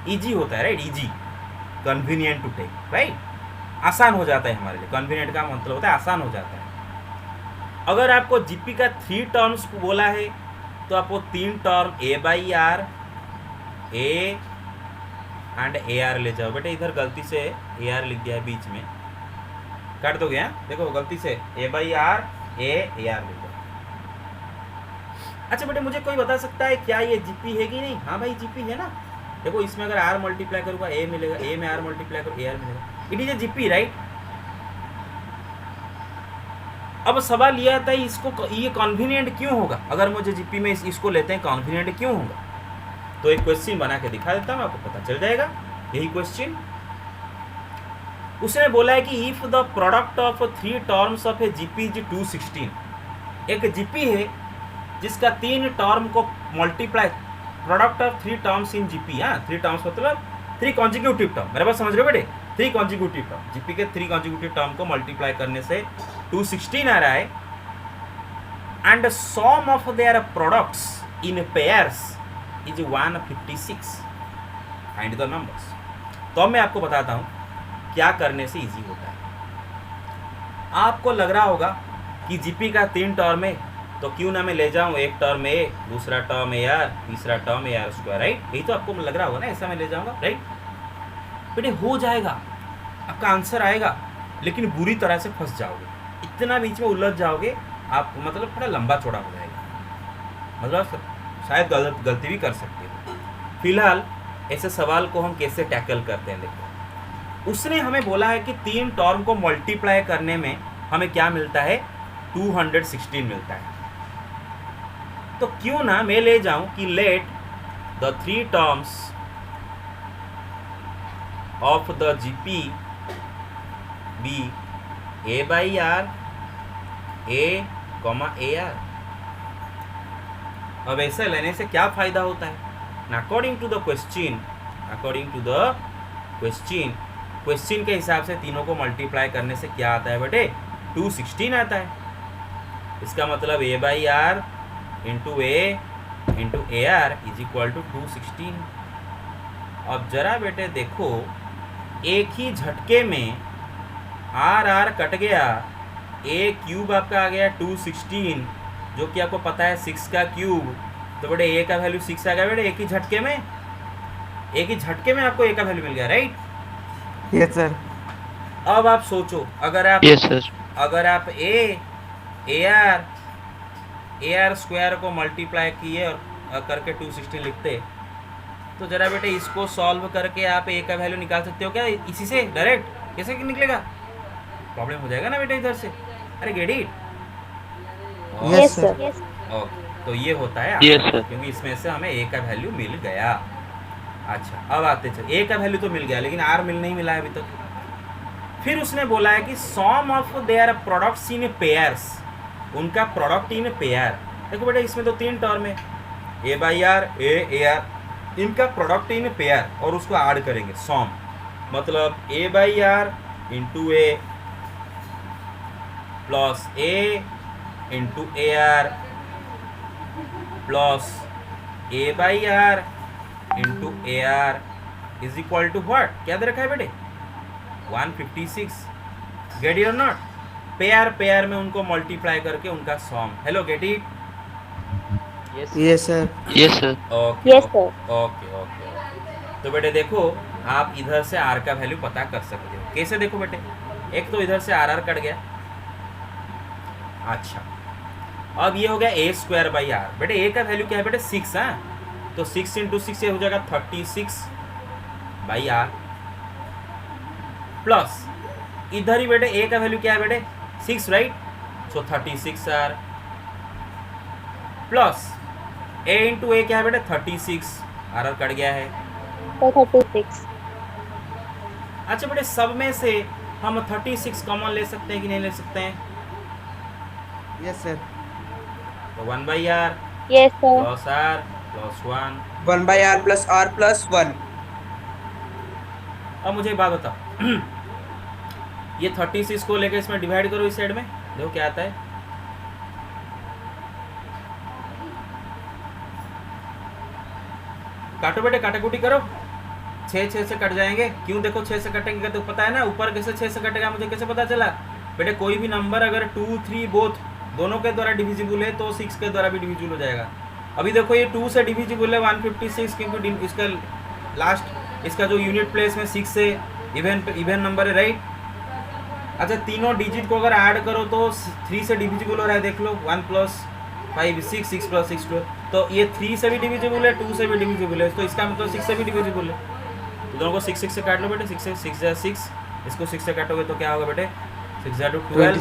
ईजी होता है, right, easy, convenient to take, right, आसान हो जाता है हमारे लिए, कन्वीनियंट का मतलब होता है आसान हो जाता है। अगर आपको जीपी का 3 टर्म्स बोला है तो आपको 3 term a by R, a and a R ले जाओ। बेटे इधर गलती से ए आर लिख दिया है बीच में, काट दोगे, हाँ देखो गलती से ए बाई आर, ए आर लिख दो। अच्छा बेटे मुझे कोई बता सकता है क्या ये जीपी है कि नहीं? हाँ भाई जीपी है ना, देखो इसमें अगर आर मल्टीप्लाई करूँगा ए मिलेगा, ए में आर मल्टीप्लाई करूँ ए आर मिलेगा, it is a GP, right. अब सवाल यह आता है इसको, ये कन्वीनियंट क्यों होगा? अगर मुझे जीपी में इसको लेते हैं, कन्वीनियंट क्यों होगा? तो एक क्वेश्चन बना के दिखा देता हूँ, आपको पता चल जाएगा। यही क्वेश्चन उसने बोला है कि if the product of 3 terms of a GP is 216, एक जीपी है जिसका 3 टर्म को multiply, product of 3 terms in GP, हाँ 3 टर्म्स मतलब 3 कॉन्जिक्यूटिव टर्म, मेरे बात समझ रहे हो बेटे, 3 कॉन्जिक्यूटिव टर्म, जीपी के 3 कॉन्जिक्यूटिव टर्म को मल्टीप्लाई करने से 216 आ रहा है, and sum of their products in pairs is 156, find the numbers. तो अब मैं आपको बताता हूँ क्या करने से इजी होता है। आपको लग रहा होगा कि जीपी का 3 टर्म है तो क्यों ना मैं ले जाऊँ, एक टर्म ए, दूसरा टर्म ए आर, तीसरा term A R square, right, यही तो आपको लग रहा होगा ना, ऐसा मैं ले जाऊँगा, राइट। बेटे हो जाएगा, आपका आंसर आएगा, लेकिन बुरी तरह से फंस जाओगे, इतना बीच में उलझ जाओगे आप, मतलब थोड़ा लंबा चौड़ा हो जाएगा, मतलब शायद गलती भी कर सकते हो। फिलहाल ऐसे सवाल को हम कैसे टैकल करते हैं, देखो उसने हमें बोला है कि 3 टर्म को मल्टीप्लाई करने में हमें क्या मिलता है, 216 मिलता है। तो क्यों ना मैं ले जाऊं कि let the 3 terms of the GP be a by R, A R. अब ऐसा लेने से क्या फायदा होता है? अकॉर्डिंग टू द क्वेश्चन के हिसाब से तीनों को मल्टीप्लाई करने से क्या आता है बेटे, 216 आता है। इसका मतलब A by R into A R is equal to 216। अब जरा बेटे देखो, एक ही झटके में आर कट गया, ए क्यूब आपका आ गया 216, जो कि आपको पता है 6 का क्यूब, तो बेटे ए का वैल्यू 6 आ गया बेटे, एक ही झटके में आपको ए का वैल्यू मिल गया, राइट। Yes sir. अब आप सोचो, अगर आप यस सर। अगर आप ए आर स्क्वायर को मल्टीप्लाई किए और करके 216 लिखते, तो जरा बेटे इसको सॉल्व करके आप ए का वैल्यू निकाल सकते हो क्या इसी से डायरेक्ट? कैसे निकलेगा? प्रॉब्लम हो जाएगा ना बेटे इधर से, अरे gate it. Yes sir. Okay, तो ये होता है Yes, sir. क्योंकि इसमें से हमें ए का वैल्यू मिल गया। अच्छा अब आते चल, ए का वैल्यू तो मिल गया लेकिन आर नहीं मिला है अभी तक। फिर उसने बोला है कि sum of their products in pairs, उनका प्रोडक्ट इन पेयर। देखो बेटा इसमें तो 3 टर्म है, A by R, A R, इनका प्रोडक्ट इन पेयर और उसको ऐड करेंगे सम, मतलब A by R into A plus A into A R plus A by R into A R is equal to what? क्या दे रखा है बेटे? 156। गेट इट और नॉट? पेयर में उनको मल्टीप्लाई करके उनका sum. Hello, get it? Yes sir. Yes sir. Okay Yes, sir. Okay. तो बेटे देखो, आप इधर से आर का वैल्यू पता कर सकते हो। कैसे देखो बेटे, एक तो इधर से आर कट गया, अच्छा अब ये हो गया ए स्क्वायर बाई आर। बेटे ए का वैल्यू क्या है बेटे? 6, हाँ, तो 6 इंटू 6 ये हो जाएगा 36 बाई आर, प्लस इधर ही बेटे ए का वैल्यू क्या है बेटे? 6, right, so 36 R, plus A into A क्या है बेटे? 36, आर कट गया है। तो 36। अच्छा बेटे सब में से हम 36 कॉमन ले सकते हैं कि नहीं ले सकते हैं? Yes sir. तो 1 by R Yes, sir. Plus R plus 1 1/r+r+1। अब मुझे एक बात बताओ ये 36 को लेकर इसमें डिवाइड करो इस साइड में, देखो क्या आता है। काटो बेटे, काटाकुटी करो। 6 से कट जाएंगे। क्यों? देखो 6 से कटेंगे तो पता है ना ऊपर कैसे 6 से कटेगा, मुझे कैसे पता चला बेटे? कोई भी नंबर अगर 2, 3 बोथ दोनों के द्वारा डिविजिबल है तो 6 के द्वारा भी डिविजिबल हो जाएगा। अभी देखो ये 2 से डिविजिबल है 156, क्योंकि इसका लास्ट इसका जो यूनिट प्लेस में 6 से इवन नंबर है, राइट। अच्छा, तीनों डिजिट को अगर ऐड करो तो 3 से डिविजिबल हो रहा है, देख लो। 1 + 5 6, 6 + 6 12। तो ये 3 से भी डिविजिबल है, 2 से भी डिविजिबल है, तो इसका मतलब 6 से भी डिविजिबल है। तो दोनों को 6 से काट लो बेटे। 6 6 6, इसको 6 से काटोगे तो क्या होगा बेटे? 6 12 12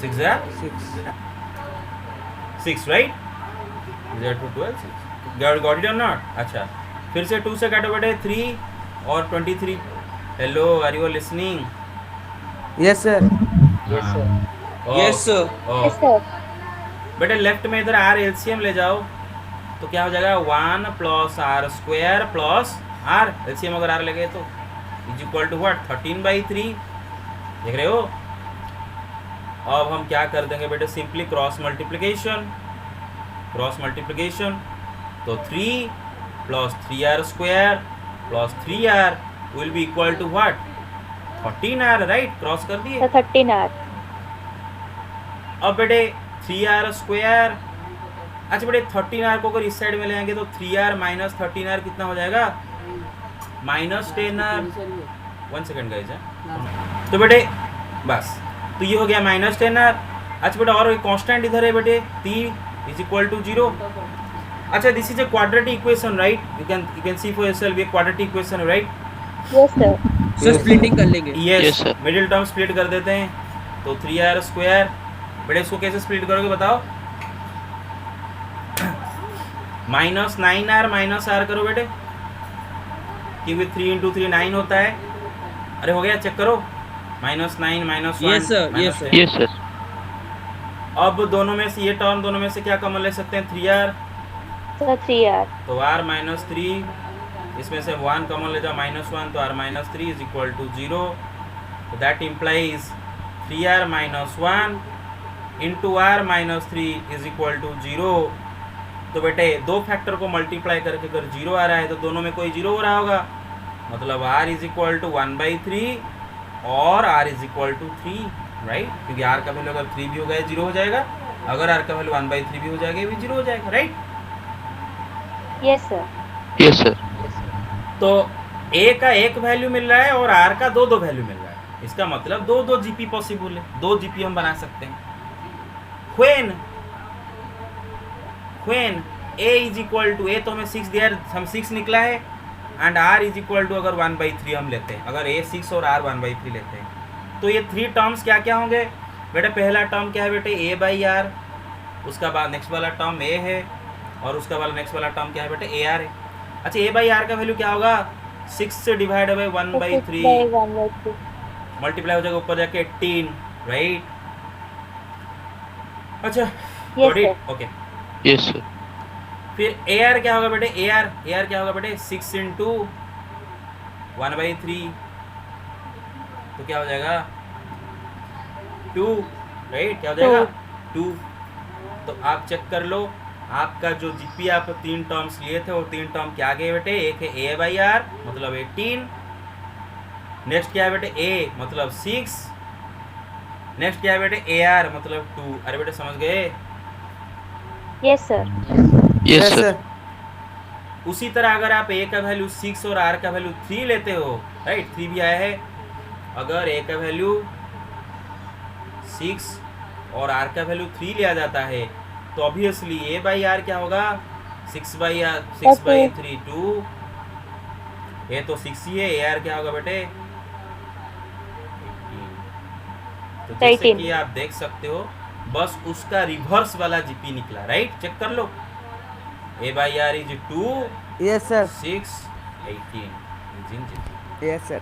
6 6, राइट। 12 6 गॉट इट और नॉट? अच्छा, फिर से 2 से काटो बेटे 3 और 23। Hello, are you listening? Yes, sir. Yes sir। Yes, sir. बेटे लेफ्ट में इधर आर एलसीएम ले जाओ तो क्या हो जाएगा? 1 + r² + r, एलसीएम अगर r लगे तो इज इक्वल टू व्हाट? 13/3। देख रहे हो? अब हम क्या कर देंगे बेटे? Simply cross multiplication. तो 3 + 3r² + 3r will be equal to what? 13r, right. Cross कर दिए। So 13R. अब बेटे 3r²। अच्छा बेटे 13r को अगर इस साइड में ले आएंगे तो 3r - 13r कितना हो जाएगा? -10r। 1 second guys. तो बेटे बस, तो ये हो गया -10r। अच्छा बेटा, और एक कांस्टेंट इधर है बेटे, t = 0। अच्छा, this is a quadratic equation, right. You can see for yourself, ये क्वाड्रेटिक इक्वेशन है, right. Yes, sir. Sir splitting कर लेंगे। Yes, Yes, sir. Middle term split कर देते हैं। तो 3r²। बेटे इसको कैसे स्प्लिट करोगे बताओ? -9r -r करो बेटे, क्योंकि 3 × 3 9 होता है। अरे हो गया, चेक करो। -9 - 1 Yes, sir. Yes, sir. Yes, sir. अब दोनों में से, ये टर्म दोनों में से क्या कॉमन ले सकते हैं? 3r। So 3R. तो r - 3, इसमें से 1 कॉमन ले जाओ, -1, तो r - 3 = 0। तो दैट इम्प्लाइज 3r - 1 × r - 3 = 0। तो बेटे दो फैक्टर को मल्टीप्लाई करके अगर 0 आ रहा है तो दोनों में कोई 0 हो रहा होगा, मतलब r = 1/3 और r = 3, राइट। क्योंकि r का वैल्यू अगर 3 भी हो गया 0 हो जाएगा, अगर r का वैल्यू 1/3 भी हो जाएगा ये भी 0 हो जाएगा, right. Yes, sir. Yes, sir. तो a का एक वैल्यू मिल रहा है और r का दो वैल्यू मिल रहा है, इसका मतलब दो जीपी पॉसिबल है, 2 जीपी हम बना सकते हैं। when a = a तो हमें 6 दिया, हम 6 निकला है, एंड r = अगर 1/3 हम लेते हैं, अगर a 6 और r 1/3 लेते हैं, तो ये 3 टर्म्स क्या क्या होंगे बेटे? पहला टर्म क्या है बेटे? a/r। उसका बाद नेक्स्ट वाला टर्म a है, और उसका वाला नेक्स्ट वाला टर्म क्या है बेटे? ar है। अच्छा, a/r का वैल्यू क्या होगा? 6 से डिवाइड बाई 1/3 1/3. मल्टीप्लाई हो जाएगा ऊपर जाके 18, राइट। अच्छा, Yes, got it? sir. Okay. Yes, sir. फिर AR क्या होगा बेटे? AR क्या होगा बेटे? 6 × 1/3, तो क्या हो जाएगा? 2, राइट। क्या हो जाएगा? 2। तो आप चेक कर लो, आपका जो जीपी आप 3 टर्म्स लिए थे वो 3 टर्म क्या गए बेटे? एक है a/r मतलब 18, नेक्स्ट क्या है बेटे? a मतलब 6, नेक्स्ट क्या है बेटे? AR मतलब 2। अरे बेटे समझ गए? Yes, sir. Yes, sir. उसी तरह अगर आप a का वैल्यू 6 और r का वैल्यू 3 लेते हो, राइट, 3 भी आया है, अगर a का वैल्यू 6 और r का वैल्यू 3 लिया जाता है तो ऑब्वियसली a/r क्या होगा? 6/3 2, a तो 6 ही है, AR क्या होगा बेटे? 18। तो जैसे 18। कि आप देख सकते हो बस उसका रिवर्स वाला जीपी निकला, राइट। चेक कर लो, a/r = 2, Yes, sir. 6, 18। Yes, sir.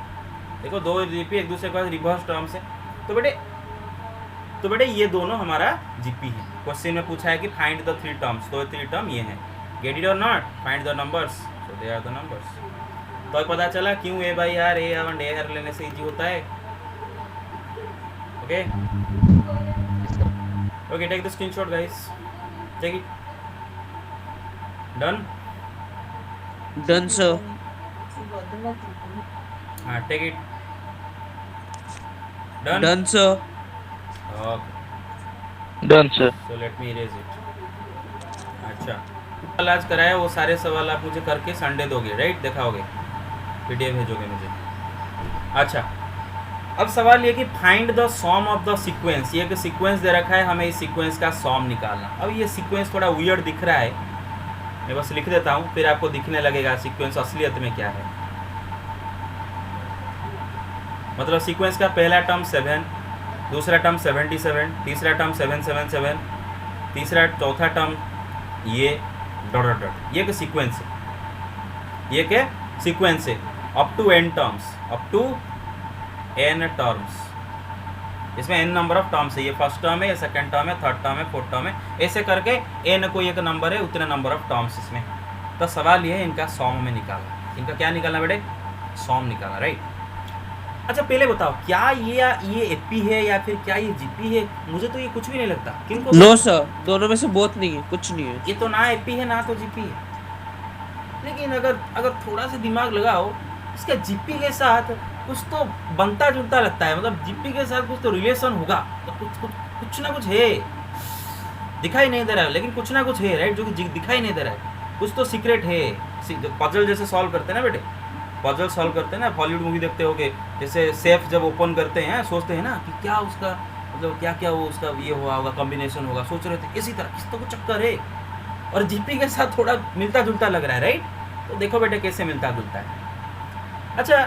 देखो दो जीपी एक दूसरे के पास रिवर्स टर्म से। तो बेटे ये दोनों हमारा जीपी है। क्वेश्चन में पूछा है कि फाइंड द 3 टर्म्स, तो 3 टर्म ये हैं। गेट इट और not, find the numbers, so they are the numbers. तो पता चला क्यों ए बाई आर, ए और ए आर लेने से इजी होता है। Okay okay, take the screenshot guys, take it. Done done sir. हाँ, take it. Done done sir. Okay, Done, sir. So let me erase it. अच्छा, कल आज कराया वो सारे सवाल आप मुझे करके संडे दोगे, राइट? दिखाओगे, पीडीएफ भेजोगे मुझे। अच्छा, अब सवाल ये कि find the sum of the sequence. ये कि सीक्वेंस दे रखा है, हमें इस सीक्वेंस का सॉम निकालना। अब ये सीक्वेंस थोड़ा वियर्ड दिख रहा है, मैं बस लिख देता हूँ, फिर आपको दिखने लगेगा सीक्वेंस असलियत में क्या है। मतलब सीक्वेंस का पहला टर्म 7, दूसरा टर्म 77, तीसरा टर्म 777, तीसरा चौथा टर्म ये डॉट डॉट डॉट। ये के सीक्वेंस है, ये के सीक्वेंस है up to n terms, up to n terms. इसमें n नंबर ऑफ टर्म्स है, ये फर्स्ट टर्म है, ये सेकंड टर्म है, थर्ड टर्म है, फोर्थ टर्म है, ऐसे करके n कोई एक नंबर है, उतने नंबर ऑफ टर्म्स इसमें। तो सवाल ये है इनका सॉम में निकाला। इनका क्या निकालना बेटे? सॉम निकाला, राइट? अच्छा, पहले बताओ क्या ये एपी है या फिर क्या ये जीपी है? मुझे तो ये कुछ भी नहीं लगता। किनको? नो सर, दोनों में से बोथ नहीं है, कुछ नहीं है। ये तो ना एपी है ना तो जीपी है। लेकिन अगर थोड़ा सा दिमाग लगाओ, इसका जीपी के साथ कुछ तो बनता जुलता लगता है। मतलब जीपी के साथ कुछ तो रिलेशन होगा, तो कुछ ना कुछ है, दिखाई नहीं दे रहा है, लेकिन कुछ ना कुछ है, राइट? जो कि दिखाई नहीं दे रहा है, कुछ तो सीक्रेट है। पजल जैसे सॉल्व करते हैं ना बेटे, पजल सॉल्व करते हैं ना, हॉलीवुड मूवी देखते होगे, जैसे सेफ जब ओपन करते हैं सोचते हैं ना कि क्या उसका मतलब क्या वो उसका ये हुआ होगा, कॉम्बिनेशन होगा, सोच रहे थे। इसी तरह किस तो कुछ चक्कर है, और जीपी के साथ थोड़ा मिलता जुलता लग रहा है, राइट? तो देखो बेटे कैसे मिलता जुलता है। अच्छा,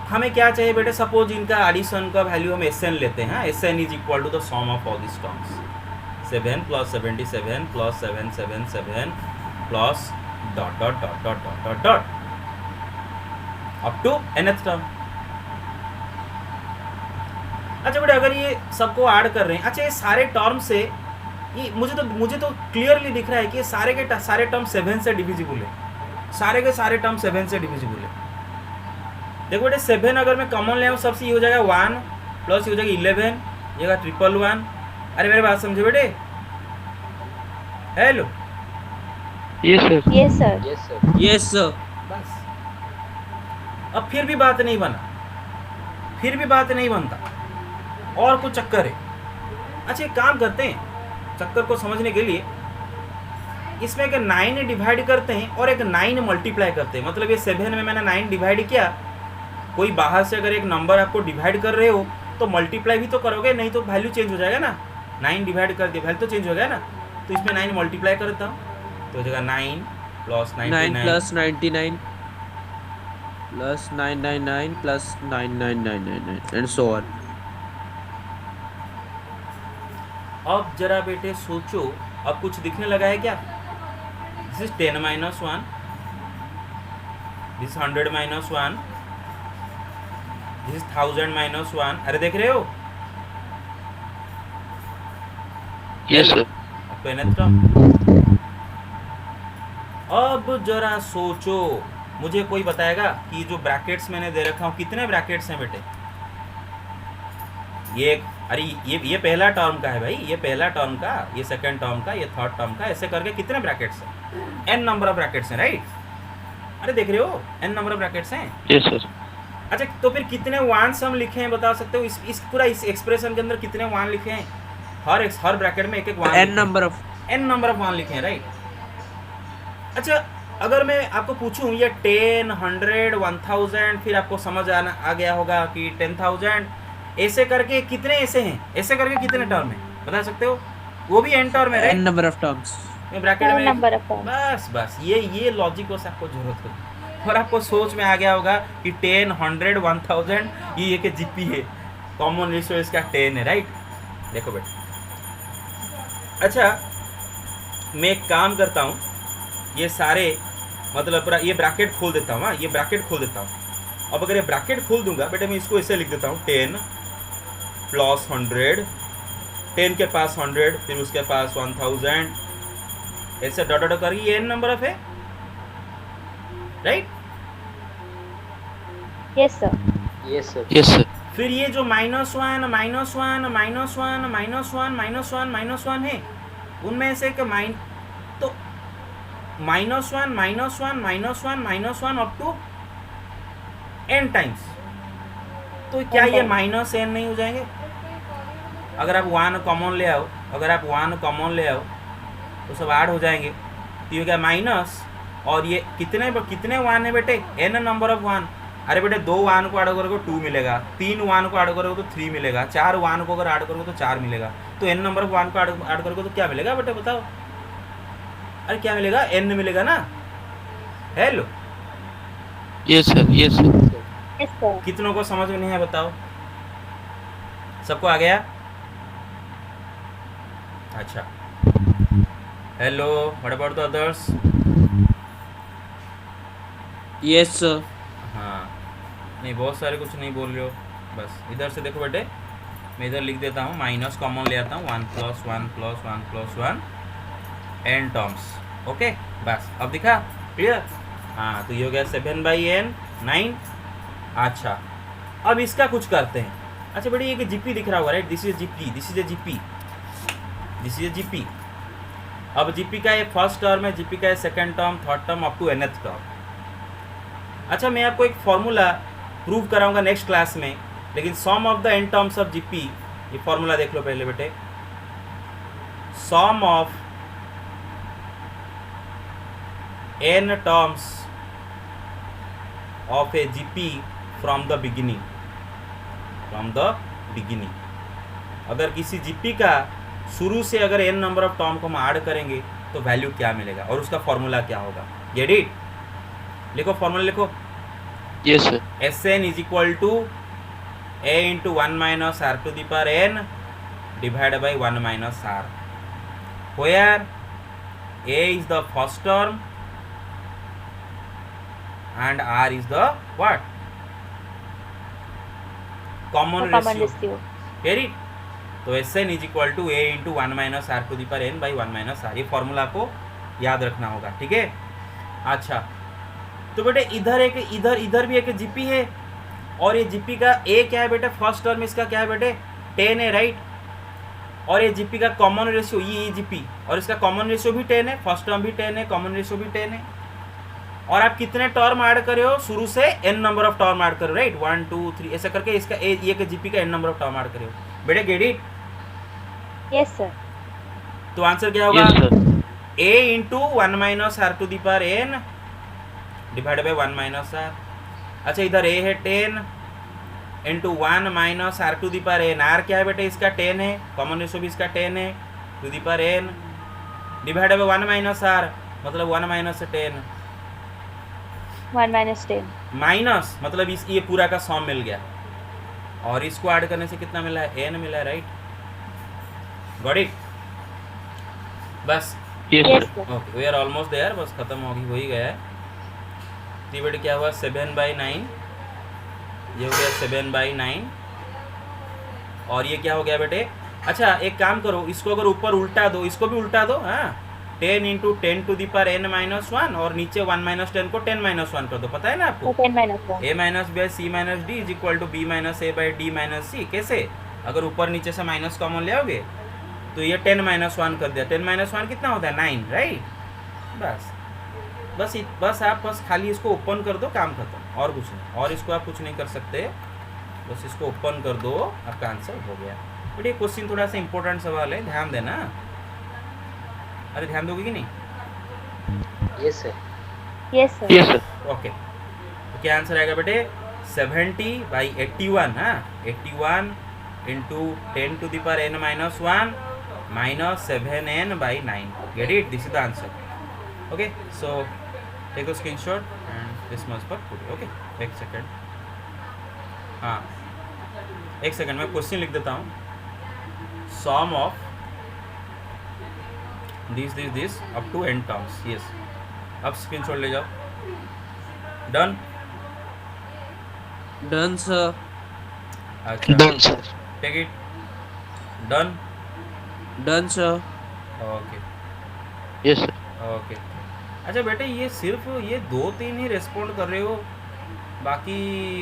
हमें क्या चाहिए बेटे? सपोज इनका एडिशन का वैल्यू हम एस एन लेते हैं। S N is equal to the sum of all this terms, 7 + 77 + 777 plus dot dot dot dot dot dot dot up to nth term. अच्छा बेटा, अगर ये सबको ऐड कर रहे हैं, अच्छा ये सारे टर्म से ये मुझे तो क्लियरली दिख रहा है कि ये सारे के सारे टर्म 7 से डिविजिबल है। सारे के सारे टर्म 7 से डिविजिबल है। देखो बेटे, 7 अगर मैं कॉमन ले आऊँ, सबसे ये हो जाएगा 1 प्लस ये हो जाएगा 11, ये 111। अरे मेरे बात समझे बेटे? Hello, Yes, sir. Yes, sir. Yes sir. बस अब फिर भी बात नहीं बना, फिर भी बात नहीं बनता, और कुछ चक्कर है। अच्छा, एक काम करते हैं चक्कर को समझने के लिए, इसमें एक 9 डिवाइड करते हैं और एक 9 मल्टीप्लाई करते हैं। मतलब ये 7 में मैंने 9 डिवाइड किया। कोई बाहर से अगर एक नंबर आपको डिवाइड कर रहे हो तो मल्टीप्लाई भी तो करोगे, नहीं तो वैल्यू चेंज हो जाएगा ना। 9 डिवाइड कर दिया, वैल्यू तो चेंज हो गया ना। तो इसमें 9 मल्टीप्लाई करता हूँ, तो हो जाएगा 9 + 9 99 + 99 + 999 + 99999 एंड सो ऑन। अब जरा बेटे सोचो, अब कुछ दिखने लगा है क्या? This is 10 - 1, this 100 - 1, this is 1000 - 1। अरे देख रहे हो? Yes, sir. अब nth टर्म। अब जरा सोचो, मुझे कोई बताएगा कि जो ब्रैकेट्स मैंने दे रखा हूँ, कितने ब्रैकेट्स हैं बेटे? ये अरे ये पहला टर्म का है भाई, ये पहला टर्म का, ये सेकंड टर्म का, ये थर्ड टर्म का, ऐसे करके कितने ब्रैकेट्स हैं? n नंबर ऑफ ब्रैकेट्स हैं, राइट? अरे देख रहे हो, n नंबर ऑफ ब्रैकेट्स हैं। Yes, sir. अच्छा, तो फिर कितने वंस हम लिखे हैं बता सकते हो? इस पूरा इस एक्सप्रेशन के अंदर कितने वन लिखे हैं? हर ब्रैकेट में एक एक one, n number of one लिखे हैं, राइट? अच्छा, अगर मैं आपको पूछूं ये 10, 100, 1000, फिर आपको समझ आ गया होगा कि 10,000, ऐसे करके कितने ऐसे हैं? ऐसे करके कितने टर्म है बता सकते हो? वो भी n टर्म है, n right? Number of terms. Bracket में Number of terms. बस ये लॉजिक को आपको जरूरत होगी, और आपको सोच में आ गया होगा कि 10, 100, 1000 ये एक जीपी है, कॉमन रेशियो इसका 10 है, राइट? देखो बेटा, अच्छा मैं एक काम करता हूँ, ये सारे मतलब पूरा ये ब्रैकेट खोल देता हूँ। ये ब्रैकेट खोल देता हूँ। अब अगर ये ब्रैकेट खोल दूंगा बेटा, मैं इसको ऐसे लिख देता हूँ, 10 + 100, 10 के पास 100, फिर उसके पास 1000, ऐसे डॉट डॉट करेगी, ये n नंबर ऑफ है, right? Yes, sir. Yes, sir. Yes, sir. फिर ये जो minus one minus one minus one minus one minus one minus one है, उनमें से कि तो minus one minus one minus one minus one up to n times, तो क्या ये माइनस n नहीं हो जाएंगे? अगर आप वन कॉमन ले आओ, अगर आप वन कॉमन ले आओ तो सब ऐड हो जाएंगे, तो ये क्या माइनस, और ये कितने कितने वन है बेटे? n number of one. अरे बेटे 2 वन को ऐड करोगे 2 मिलेगा, 3 वन को ऐड करोगे तो 3 मिलेगा, 4 वन को अगर ऐड करोगे तो 4 मिलेगा, तो n नंबर ऑफ वन को ऐड करोगे तो क्या मिलेगा बेटे बताओ? अरे क्या मिलेगा? n मिलेगा ना। Hello, Yes, sir. Yes, sir. Yes, sir. कितनों को समझ में नहीं है बताओ? सबको आ गया? अच्छा, hello, what about the others? Yes, sir. हाँ, नहीं बहुत सारे कुछ नहीं बोल रहे हो, बस इधर से देखो बेटे, मैं इधर लिख देता हूँ, माइनस कॉमन ले आता हूँ, 1 + 1 + 1 + 1 n टर्म्स, ओके, बस अब दिखा क्लियर? हाँ, तो ये हो गया 7/n 9। अच्छा, अब इसका कुछ करते हैं। अच्छा बेटे, ये जीपी दिख रहा होगा, right? This is GP, this is a GP, this is a GP. अब जीपी का ये फर्स्ट टर्म है, जीपी का ये second term, third term up to nth term. अच्छा, मैं आपको एक फॉर्मूला प्रूव कराऊंगा नेक्स्ट क्लास में, लेकिन sum of the n terms of GP, ये फॉर्मूला देख लो पहले बेटे। Sum of n terms of a GP from the beginning, from the beginning. अगर किसी जीपी का शुरू से अगर n नंबर ऑफ टर्म को हम ऐड करेंगे तो वैल्यू क्या मिलेगा और उसका फॉर्मूला क्या होगा? Get it? लिखो, फॉर्मूला लिखो। Yes, sir. Sn is equal to a into 1 minus r to the power n divided by 1 minus r, where a is the first term and r is the what? Common Common ratio. ratio. Get it? तो Sn is equal to a into 1 minus r to the power n by 1 minus r, ये formula आपको याद रखना होगा, ठीक है? अच्छा, तो बेटे इधर भी एक जीपी है, और ये जीपी का ए क्या है बेटे? फर्स्ट टर्म इसका क्या है बेटे? 10 है, राइट? और ये जीपी का कॉमन रेशियो, ये जीपी, और इसका कॉमन रेशियो भी 10 है, फर्स्ट टर्म भी 10 है, कॉमन रेशियो भी 10 है। और आप कितने टर्म ऐड करे हो? शुरू से n number of term add करो, राइट? 1 2 3 ऐसा करके इसका ये के जीपी का n number of term add करे हो बेटे। Gate it? Yes, sir. तो आंसर क्या होगा? Yes, sir. a into 1 minus r to the power n divide by 1 minus r। अच्छा, इधर a है 10 into 1 minus r to the power n, r क्या है बेटे? इसका 10 है, कॉमन रेशियो भी इसका 10 है, to the power n divide by 1 minus r, मतलब 1 माइनस 10 1 minus 10. माइनस, मतलब इस ये पूरा का सम मिल गया, और इसको ऐड करने से कितना मिला है? n मिला है, राइट? Got it? बस Yes, Yes, sir. sir. Okay, we are almost there, बस खत्म हो ही गया है। तो बेटे क्या हुआ? 7/9, ये हो गया 7/9, और ये क्या हो गया बेटे? अच्छा, एक काम करो, इसको अगर ऊपर उल्टा दो, इसको भी उल्टा दो, हाँ, 10 into 10 to the power n minus 1, और नीचे 1 माइनस 10 को 10 माइनस 1 कर दो, पता है ना आपको? 10 minus 1. a minus B C minus D is equal to B minus A by D minus C. कैसे? अगर ऊपर नीचे से माइनस कॉमन ले आओगे तो ये 10 माइनस 1 कर दिया, 10 माइनस 1 कितना होता है? 9, राइट? बस आप खाली इसको ओपन कर दो, काम खत्म, और कुछ नहीं, और इसको आप कुछ नहीं कर सकते, बस इसको ओपन कर दो, आपका आंसर हो गया। बट ये क्वेश्चन थोड़ा सा इंपॉर्टेंट सवाल है, ध्यान देना। अरे ध्यान दोगे कि नहीं? Yes, sir. Yes, sir. Yes, sir. Okay, तो क्या आंसर आएगा बेटे? 70/81, हाँ, 81 into 10 to the power n minus 1 minus 7n/9. Get it? This is the answer. Okay, so take a screenshot and this much for today. Okay, एक second, हाँ एक second, मैं question लिख देता हूँ। Sum of this up to n terms. Yes, अब screenshot ले जाओ। डन? Done, sir. अच्छा, Done, sir. Take it. Done? Done, sir. Okay, Yes, sir. Okay. अच्छा बेटे, ये सिर्फ ये 2-3 ही रिस्पॉन्ड कर रहे हो, बाकी